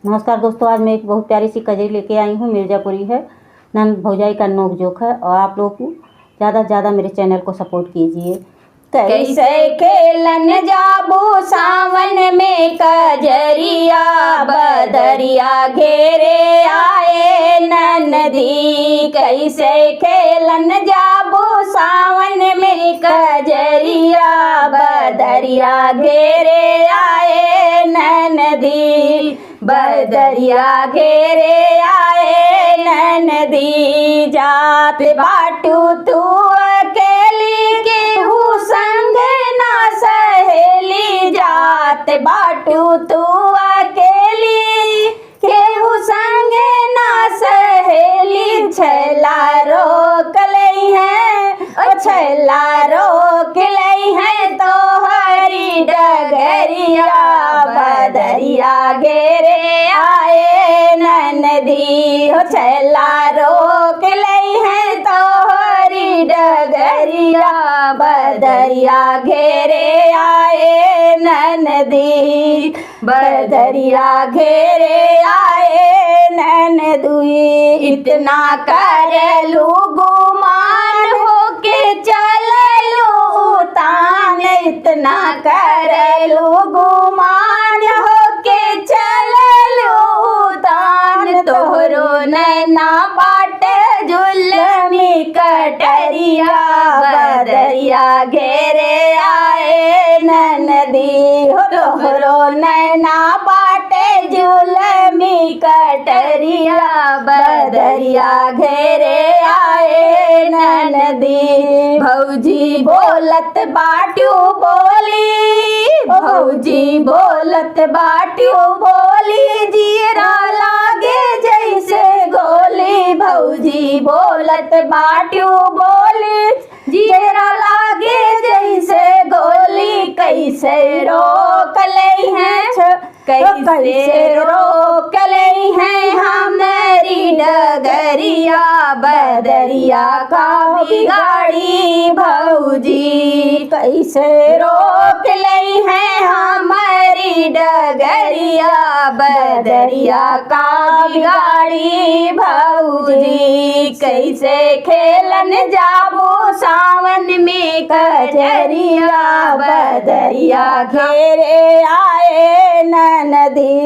नमस्कार दोस्तों, आज मैं एक बहुत प्यारी सी कजरी लेके आई हूँ। मिर्ज़ापुरी है, नंद भौजाई का नोक-झोंक है। और आप लोग ज़्यादा से ज़्यादा मेरे चैनल को सपोर्ट कीजिए। कैसे खेलन जाबू सावन में कजरिया, बदरिया घेरे आए ननदी। कैसे खेलन जाबू सावन में कजरिया, बदरिया घेरे आए ननदी। बदरिया घेरे आए ननदी। जात बाटू तू अकेली केहू संग ना सहेली। जात बाटू तू अकेली केहू संग ना सहेली। छैला रोक लई है, ओ छैला रोक लई है तो हरी डगरिया। बदरिया घेरे आए ननदी, हो छैला रोक लई है तो हरी डगरिया। बदरिया घेरे आए ननदी, बदरिया घेरे आए ननदुई। इतना करलू गुमान होके चललू तान। इतना करलू गुमान होके चललू तान। तोहरो नैना बाट जुल्मी कटरिया। बदरिया घेरे आए ननदी, हो तोहरो नैना बाटे जुल्मी कटरिया। बदरिया घेरे आए ननदी। भौजी बोलत बाटू बोली, भौजी बोलत बाटू बोली। जीरा लागे जैसे गोली। भौजी बोलत बाटू बोली, जीरा लागे जैसे गोली। कैसे रोक लई है, कैसे रोक लई है हमारी डगरिया। बदरिया का बिगाड़ी भौजी। कैसे रोक लई है हमारी डगरिया। बदरिया का बिगाड़ी भौजी। कैसे खेलन जाबू सावन में कजरिया। बदरिया घेरे आए ननदी।